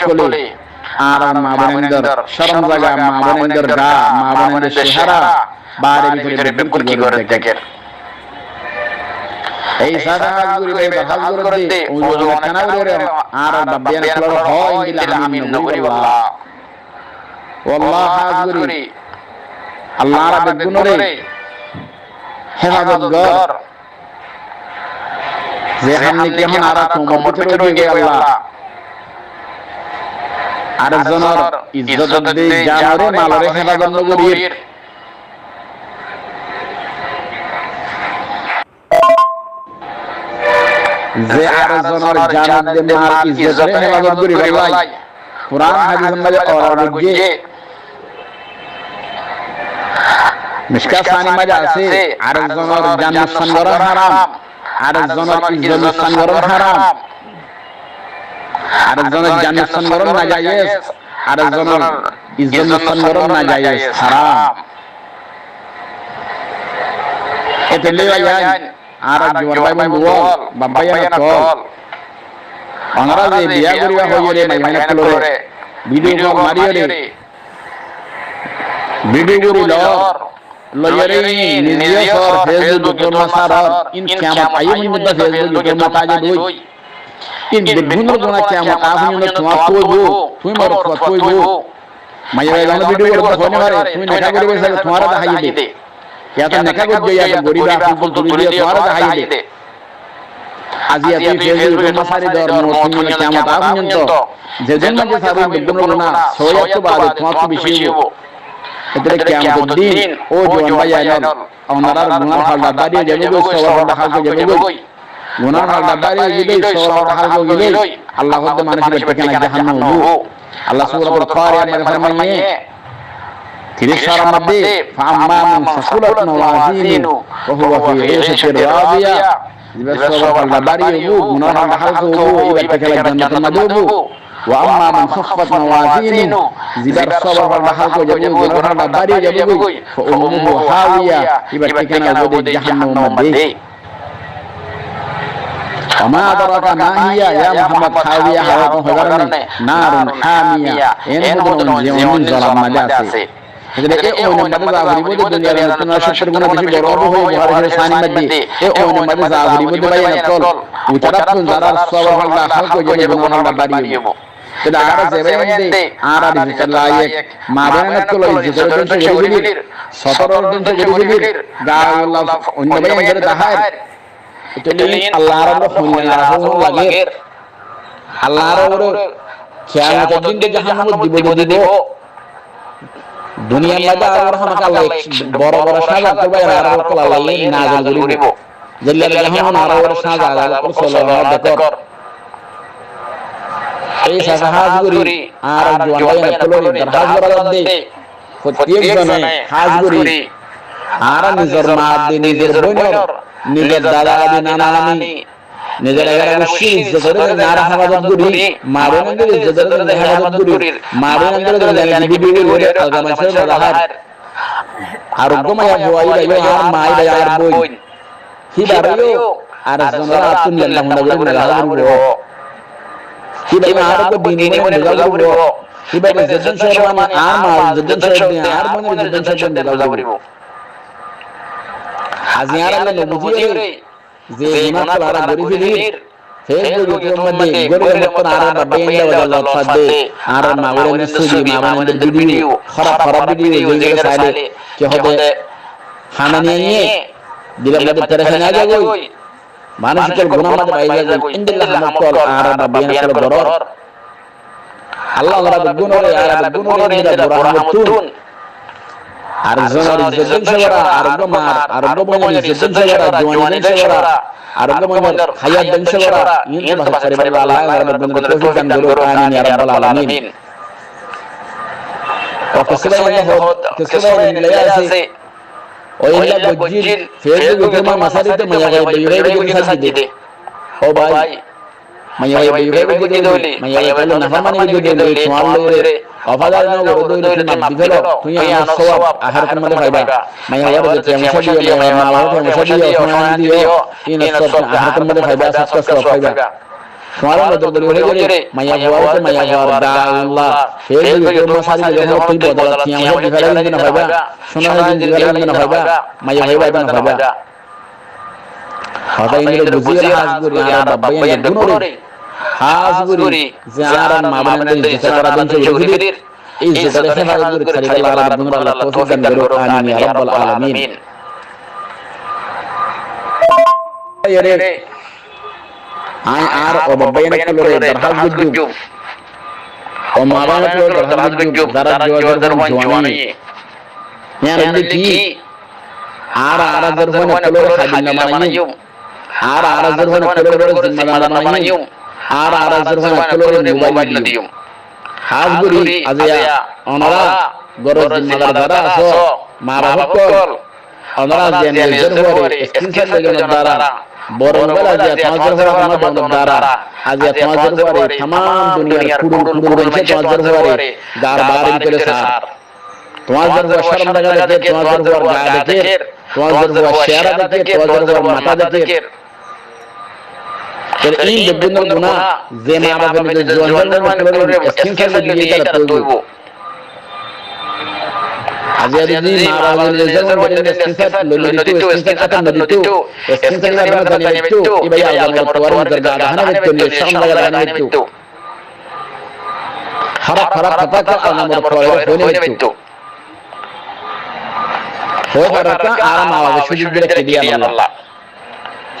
কলি আর মা বোনেদের শরম জায়গা মা বোনেদের গা মা বোনেদের চেহারা বাড়ির ভিতরে বুকি করে দেখেন এই সাদা হাজগুরি বে হাজগুরি দে ওজো কানা করে আর বাবিয়ান কলর হয় ইল্লা আমিন নগরি ওয়াল্লাহ হাজগুরি আল্লাহ রাব্বুল গুনরে হেফাজত গর যে হামনি কেমন আর কোমর ভিতরে ঢুকে আল্লাহ আরেকজনের ইজ্জত দেই জানরে মালরে হেফাজত নগরীর যে আরেকজনের জানাত দে মাল ইজ্জত হেফাজত করি আল্লাহ কুরআন হাদিসের মাঝে অরবিয়ে মিশকা সানি মাঝে আছে আরেকজনের জান্নাত সংগ্রহ হারাম আরেকজনের ইজ্জত সংগ্রহ হারাম আরেকজনের জান্নাত সংগ্রহ নাজায়েজ আরেকজনের ইজ্জত সংগ্রহ নাজায়েজ হারাম এতে লইয়ান আর জোয়ার ভাই বন্ধু বাবাইয়া কল আমরা যে বিয়া করিয়া হইরে মাইনা কলরে ভিডিও কল মারিও রে ভিডিও করি লয়রে নিজে সর ফেসবুক তো মাসার ইন কিয়ামত আইম মুদ্দা ফেসবুক তো মাতাজে দুই ইন বেগুন গোনা কিয়ামত আপনি না তোমা কইবো তুমি মার কইবো মাইয়া গানা ভিডিও করে ফোনে মারে তুমি নেকা করে বসে তোমারা দেখাই দে या तो नेका को दिया या गरीब आपको तो दिया तुम्हारा दहाई दे আজি আতি ফেসবুক মাসারি দর মোসিন কিয়ামত আপনি তো যেদিন যে সাবু বেগুন গোনা সোয়াত বাদ তোমার তো বেশি এতরে কিয়ামত দিন ও জোয়ান ভাই আইনল ওনারার গুনাহ ফালদা দাঁড়িয়ে যাবে গো সওয়াব হালকে যাবে গো গুনাহ ফালদা দাঁড়িয়ে যাবে সওয়াব হালকে গেলে আল্লাহ হদ মানুষের পেকে না জাহান্নাম হবো আল্লাহ সূরাতুল কারিয়ার মধ্যে ফরমায় তিরিশার মধ্যে ফাম্মা মান সাকুলাত মাওয়াজিনু ওয়া হুয়া ফি ঈশাতির রাদিয়া জিবা সওয়াব ফালদা দাঁড়িয়ে গো গুনাহ ফালদা হালকে গো এবার পেকে জান্নাতের মধ্যে হবো وأما من خفت موازينه زبر صبر الله كو جبو غرنا باري جبو فأمه هاوية يبتكنا ود جهنم مدي وما أدراك ما هي يا محمد هاوية هاوية هغرنا نار حامية إن بدون زيون ظلام مداسي jadi ono madu zahuri bodo dunia ran tuna shukr guna bishi borobo hoy buhari sani maddi ono madu zahuri bodo bayana tol utarapun zarar sawar Allah halko jeni guna Allah bariyo teda ara zebende ara digital layak madana kolo izidor den shegurilir 17 den shegurilir ga Allah onno bayana dahar itulin Allah rabbu hunna lagir Allah rabbu kiamat din jahannam dibo দুনিয়ার মধ্যে আর রহমত আল্লাহ বড় বড় সাজা করবে আর রকল আল্লাহ নাযিল করিব জল্লাল জাহান আর বড় সাজা আল্লাহ সাল্লাল্লাহু আলাইহি দেখর এই সাজা হাজগুরি আর জওয়ান ভাই কলরি দরহাজ করা দে প্রত্যেক জনে হাজগুরি আর নিজের মা দি নিজের বোনর নিজের দাদা দি নানা নানি নিজের এগারে শীষ জোরে নারা হাবাদত গুরি মারুনদের জোরে হাবাদত গুরি মারুনদের জানি বিবি ওরে আগামাসের বাহার আর গোমায়া বই বাইলো আর মাই বাই আর বই হিদারিও আর জনরা আতুন লাল্লাহু নবী লাল্লাহু হিদাই আর কো দিনে মনে লাল্লাহু হিবাই জেদন শরমান আর মা জেদন শরমান আর মনে জেদন শরমান লাল্লাহু আজিয়ারা নবুজিরে যে গুনাহ করা গরিবির ফেসবুক এর মধ্যে গরিবের মত আর বাবাইন্দা ওয়াল্লাহ ফাদে আর মাওলানা সুজি মাওলানা ভিডিও খারাপ ভিডিও যেগুলো চাইলে কি হবে খানা নিয়ে দিলে মধ্যে তেরে না যাবে মানসিক গুনাহ মধ্যে বাইরে যাবে ইনদিল্লাহ মাকল আর বাবাইন্দা কল বড় আল্লাহ রাব্বুল গুনরে আর গুনরে নিদা বরহমতুন আর জোনার জেদন সেবরা আর গমার আর গবনের জেদন সেবরা জওয়ানি সেবরা আর গবনের হায়াত দেন সেবরা ইন বাসারে বাবা আল্লাহ রাব্বুল গুনরে তৌফিক দান করুন আমিন ইয়া রাব্বাল আলামিন ও কসবাই হদ কসবাই মিলে আছে ওইলা বজিল ফেসবুক এর মাসারিতে মায়া গায় বেইরে বেইরে সাজিদে ও ভাই মায়া গায় বেইরে বেইরে দলি মায়া গায় নাফরমানি বেইরে দলি সোয়াল লরে অফাদার নো গরদই না দিগলো তুই আমার সওয়াব আখিরাতের মধ্যে পাইবা মায়া ওয়ার যে মুশাবিয় মায়া ওয়ার মুশাবিয় সোমান দিও ইন সব আখিরাতের মধ্যে পাইবা সব সব পাইবা সোয়াল মধ্যে দলি হয়ে মায়া ওয়ার মায়া ওয়ার দা আল্লাহ এই যে মাসারি যখন তুই বদলা কি আমার দিগলো না পাইবা সোনা দিগলো না পাইবা মায়া পাইবা না পাইবা হদাই নিলে বুঝিয়ে হাজগুরি আর বাবাইয়া গুনরে হাজগুরি জারান মাবানদের জিসারা দেন জুরিদির এই জিসারা হেফাজত করে খালি আল্লাহ রাব্বুল আল্লাহ তৌফিক দান করুন আমিন ইয়া রাব্বাল আলামিন yere ay ar o babbayna kalore darhas gujub o mabana kalore darhas gujub darat jowader jwani yani ki ara zarfana kalore khadim manayum ara zarfana kalore zimmadan manayum ara zarfana kalore mobile nadiyum hasburi azya onara goro zimmadar dara so mara hokol onara jene zarfore skinsan lejon dara borong bala azya tamazar hora tamad dara azya tamazar hore tamam duniyar kudun gonche tamazar hore dar barin kore sar tamazar hora sharm daga deke tamazar hora ga deke tamazar hora shara deke tamazar hora mata deke तर इन बेबुन गुना जेमा बाबा में जो अंदर में कलोरे skin से लिए तर तो आजादी मारा वाले जन बड़े स्किन से लोली तो स्किन से आता नदी तो स्किन से वाला जाने में तो ये भैया आगे मोटवार में दरगाह हना में तो ले शाम लगा जाने में तो हरा हरा पता का आना मोटवार होने में तो हो करता आराम आवा शुद्ध के दिया अल्लाह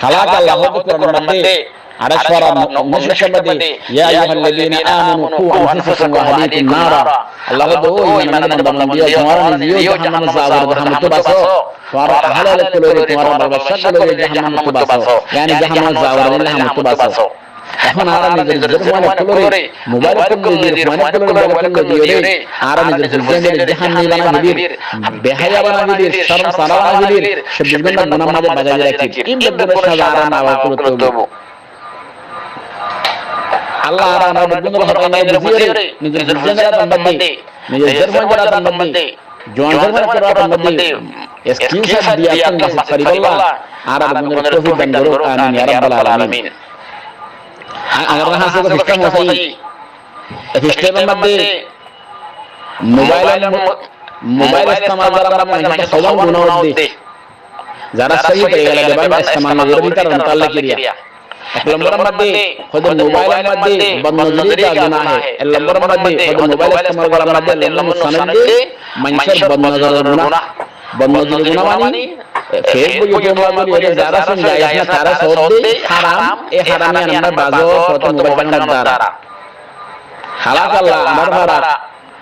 خلاق الله أكبر مدي على شورى نشر مدي يا أيها الذين آمنوا قوا أنفسكم وأهليكم نارا الله دعوه من من ديا تمہارا نزيو جهنم زاور جهنم تباسو تمہارا حلال كلوري تمہارا بلشة كلوري جهنم تباسو يعني جهنم زاور جهنم تباسو এখন আর নিজের জরমানে কলরে মোবাইল কোন নিজের মানে কলরে মোবাইল কোন দিওরে আর নিজের জেনে জাহান্নামী বানা দিবির বেহায়া বানা দিবির শরম সারা বানা দিবির সব বিভিন্ন গুনাহ মাঝে বাজায় রাখি ইন বেদরে সাজারা না করতে আল্লাহ আর আমরা বিভিন্ন হতা নাই বুঝিয়ে নিজের জেনে সম্বন্ধে নিজের জরমানে করা সম্বন্ধে জোয়ান জরমানে করা সম্বন্ধে স্ক্রিনশট দিয়ে আপনি মেসেজ করিবাল্লাহ আর আমরা তৌফিক দান করো আমিন ইয়া রাব্বাল আলামিন अगर वहां से सिस्टम हो सही सिस्टम मध्ये मोबाइल इस्तेमाल जरा म्हणजे सवंग गुणावते जरा सही करेगा जबान इस्तेमाल जरूरी तर अंतरले किया एक नंबर मध्ये खुद मोबाइल मध्ये बदनजरी का गुनाह है एक नंबर मध्ये खुद मोबाइल इस्तेमाल करा मध्ये लल्लम सनदे मंशर बदनजर गुनाह बदनजरी गुनाह मानी फेसबुक यूट्यूब वाले ये ज्यादा सुन जाए इसमें सारा सौदे हराम ए हरामी नंबर बाजो फोटो मोबाइल का दारा हलाक अल्लाह मरहरा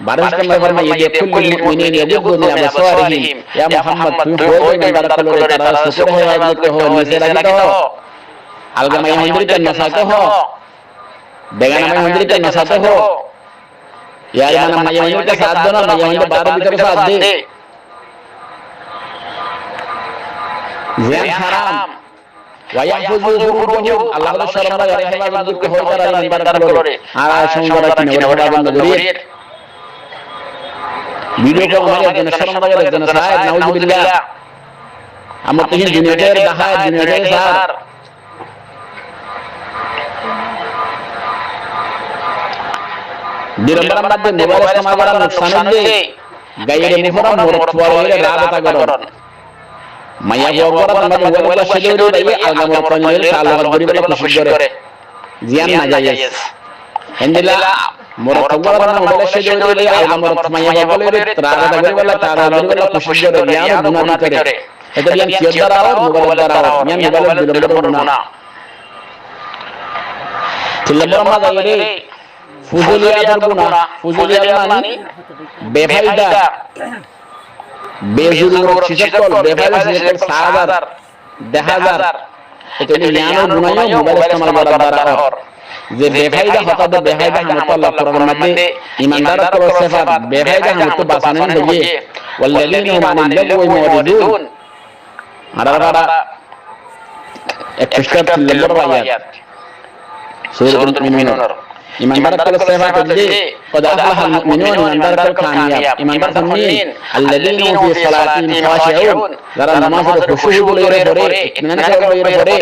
बारिश के नंबर में ये कुल मुमिनीन यबुदु या बसवारिहिम या मोहम्मद तू हो गए नंबर कलोरे तारा शुक्र है वाजिब के हो निसे लगी तो अलगमा मंदिर के नसाते हो बेगाना मंदिर के नसाते हो यार माना मंदिर के साथ दो ना मंदिर बाहर भीतर साथ दे ज़ियान हराम वयाफुज़ु फुरूजहुम अल्लाह ताला शर्म लगा रहे हैं जिसको हो करा इन बार कलोरे आरा शंगरा की नवरा बंद गुरी वीडियो को हमारे जन शर्म लगा रहे जन साहिब नाउजुबिल्लाह हम तीन दुनिया के दहा दुनिया के सार दिरंबरम मध्ये मोबाइल इस्तेमाल करा नुकसान दे गैर मुहरम मोरतवाले राबता करो Maya gogora tanda wala shedul dai alga mo panjel salo gori bala kushigore zian najayes hendila mora tawala na wala shedul dai alga mo maya gogole traga da gori bala kushigore zian guna kare eta yang kiodara aur mobile dara yang mobile dilomdo guna tilabra ma gaire fuzuliya guna fuzuliya mani befaida बेजुल चिजकल बेफाइल चिजकल 6000 10000 itu ni yang gunanya mobail istimal bara और जे बेफाइदा होता तो बेफाइदा हम तो अल्लाह कुरान में ईमानदार को सिफात बेफाइदा हम तो बासने नहीं है वल्लजीन हम अन लगव मौरिदून अररा एक पुस्तक लंबर आयत सूरह मुमिनून ईमानदार को सिफात दे قد أفلح المؤمنون ईमानदार को कामयाब ईमानदार फरमीन الذين هم في صلاتهم خاشعون जरा नमाज में खुशू बोले रे इत्मीनान से बोले रे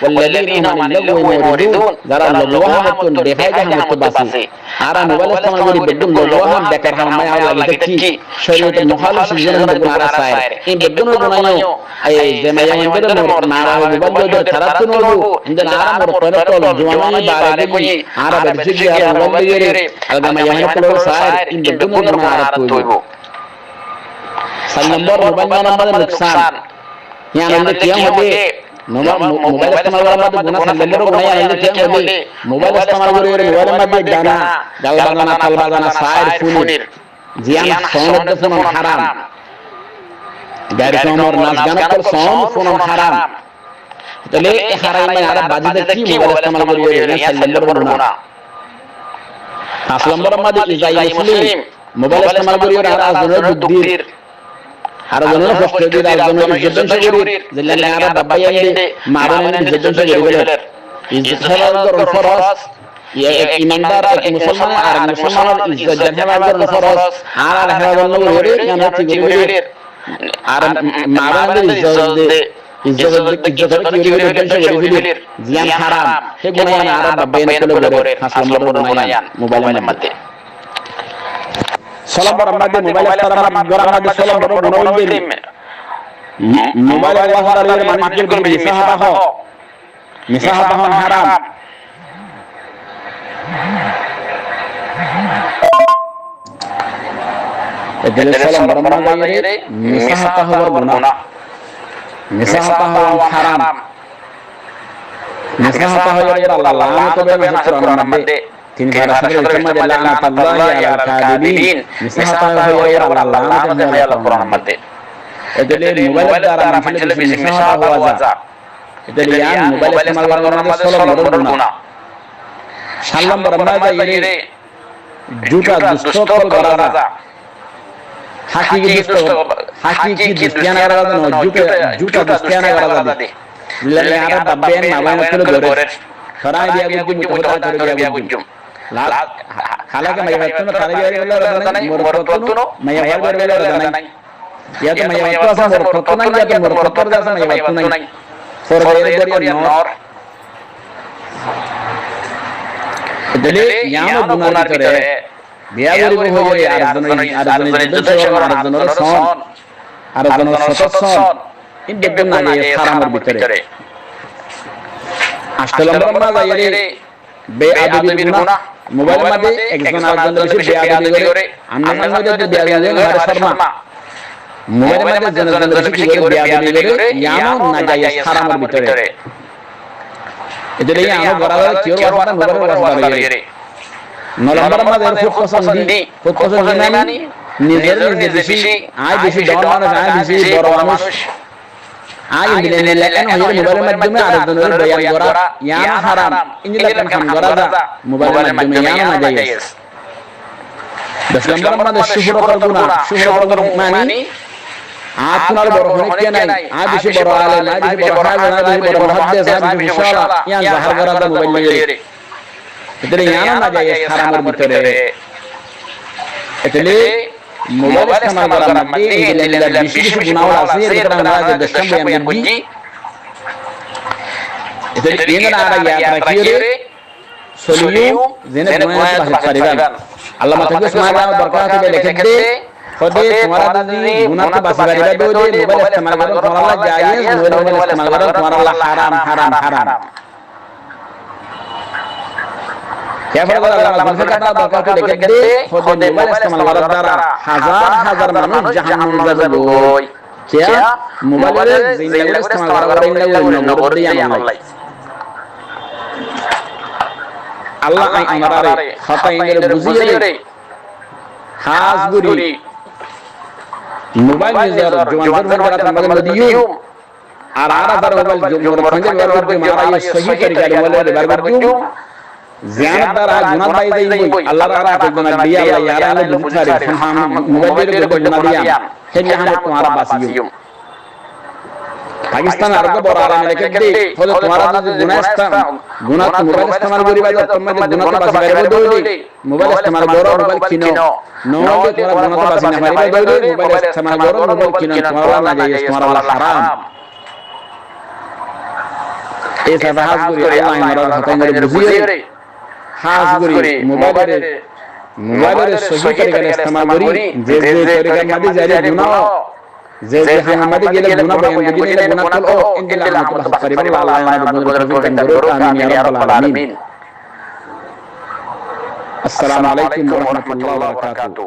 والذين هم عن اللغو معرضون जरा लगवा मत बेफायदा हम तो बासी आरा मोबाइल इस्तेमाल करी बेदुम लगवा हम बेकार हम मैं आला लगी शरीयत मुखालिफ जन हम मारा सायर इन बेदुम गुनायो ay जमया मंदिर मोर मारा मोबाइल दो खराब तो नो इंदन आरा मोर पर तो जुवानी बारे कोई आरा बजिज या मोबाइल रे अलगमा यहाँ को सायर इन बेदुम गुनारा तो सल नंबर मोबाइल नंबर नुकसान यहाँ हमने किया होते মোবাইল ইস্তেমাল করার মধ্যে গুনাহ সাল্লাল্লাহু গুনাহ আইলে কি বলে মোবাইল ইস্তেমাল করে মোবাইলের মধ্যে গানা গাল বাজানা তাল বাজানা সাইর ফুনির জিয়ান সাউন্ড ফোন হারাম গাড়ি সমর নাচ গান কর সাউন্ড ফোন হারাম তাহলে এই হারাম আর বাজিতে কি মোবাইল ইস্তেমাল করে সাল্লাল্লাহু গুনাহ 5 নম্বর মধ্যে ইজাই মুসলিম মোবাইল ইস্তেমাল করে আর আজনের বুদ্ধির আর জনের কষ্ট দিয়ে আর জনের ইজ্জত শরীর জেলা আর বাবাইয়ে মারনে ইজ্জত শরীর ইজ্জত হেফাজত ফরজ এক ইমানদার এক মুসলমান আর মুসলমানের ইজ্জত হেফাজত ফরজ আর হেফাজত করে আমরা কি করে আর মারনে ইজ্জত কি করে শরীর জিয়ান হারাম হে গুনাহ আর বাবাইয়ে করে 5 নম্বর গুনাহ মোবাইলের মধ্যে salam baramade mobile salam baramade salam baramade mobile mobile wasalir manishker bi misahata haram edel salam baramade misahata guna misahata haram misahata Allah to be Quran madde तीन बार असर समझ लानत अल्लाह अला कादिबिन मिसहता हुआ अल्लाह लानत है अल्लाह कुरान मते एदले मोबाइल द्वारा मंफिल से मिसहता हुआ जा एदले यान मोबाइल इस्तेमाल करने में सोलो मरद गुना शालम बरमना ये झूठा दुष्टोल बराजा हाकी दुष्टियाना करादा नो झूठा दुष्टियाना करादा दे लले यार दब्बेन माबान को गोरे खराय दिया गुज्जु मुतहदा कर दिया गुज्जु हालांकि मैं वक्त में खाने भी वाला नहीं मोरतों मैं यार वाला नहीं या तो मैं वक्त ऐसा मोरतों नहीं या तो मोरतों जैसा मैं वक्त नहीं फॉर वेरी नॉर दिले यहाँ गुनाह करे बियागरी हो गए आरजन सोन आरजन सतसन इन बेदम ना ये हराम बितरे अष्टलंबर में ये बेअदबी गुनाह मोबाइल मध्ये एकजण आरजन विषय बेअदबी करे अन्य मध्ये बेअदबी हर शर्मा मोबाइल मध्ये जन विषय बेअदबी करे यानो नाजायज हराम बितरे इधर यानो बराबर क्यों वाला मोबाइल वाला ये नलंबर मध्ये खुद पसंद मानी निजेर विषय आय विषय डाउन मानुष आय विषय बड़ मानुष आय इंदिले लेकिन होय मोबाइल माध्यमे आरजन बयान करा यानो हराम इंदिला काम करा जा मोबाइल माध्यमे यानो नाजायज 10 नंबर मध्ये शुभ्र मानी आत्मार बरोबर के नाही आ विषय बरोबर आले ना विषय बरोबर आले ना विषय बरोबर हद्द आहे विशाला या जाहीर करा मोबाइल मध्ये इतने यानो नाजायज हराम बितरे इतने मोबाइल इस्तेमाल करना मध्ये इंदिला विशेष गुनाह असेल तर नाजायज दशम बयान बुजी इतने येंगन आरा यात्रा किरे सोलियो जेने गुनाह से परिवार अल्लाह मतके समाज में बरकत दे लिख दे खुदे तुम्हारा दादी गुनाह के बस वाली दो दे मोबाइल इस्तेमाल करो तुम्हारा जायज मोबाइल इस्तेमाल करो तुम्हारा हराम क्या फर्क अल्लाह गुनाह का बरकत लिख दे खुदे मोबाइल इस्तेमाल करो दारा हजार मानुष जहन्नम में जाबोय क्या मोबाइल जिंदगी इस्तेमाल करो नगर दिया अल्लाह अल्लाह हमारे खता इंदर बुझिए खास गुरी मोबाइल में जर जवान जर करा मगर दियो आरा दर मोबाइल जो मोर संगे वर के मारा ये सही तरीका वाले बार दियो ज्यादातर आ गुनाह भाई दई अल्लाह रा को गुनाह दिया यार ने बुझारे हम मोबाइल के गुनाह दिया है यहां तुम्हारा बासियो पाकिस्तान अरब बरारा में लेके दे तो तुम्हारा जो गुनाह तो मोबाइल इस्तेमाल करी बात तुम में गुनाह तो बासी करे दो मोबाइल इस्तेमाल करो मोबाइल किनो नो के तुम्हारा गुनाह तो बासी ना मारी दो मोबाइल इस्तेमाल करो मोबाइल किनो तुम्हारा ना जायज तुम्हारा हराम ए सब हाज गुरी अल्लाह हमारा खता में बुझिए हाज गुरी मोबाइल सही तरीके से इस्तेमाल करी जे तरीका मध्ये जारी गुनाह जे हमारे गेले गुनाह बयान दिले गुनाह कल ओ इंदिला मतलब परिवार वाला ने बुजुर्ग को आमीन या रब्बल आलामीन अस्सलाम वालेकुम व रहमतुल्लाहि व बरकातहू।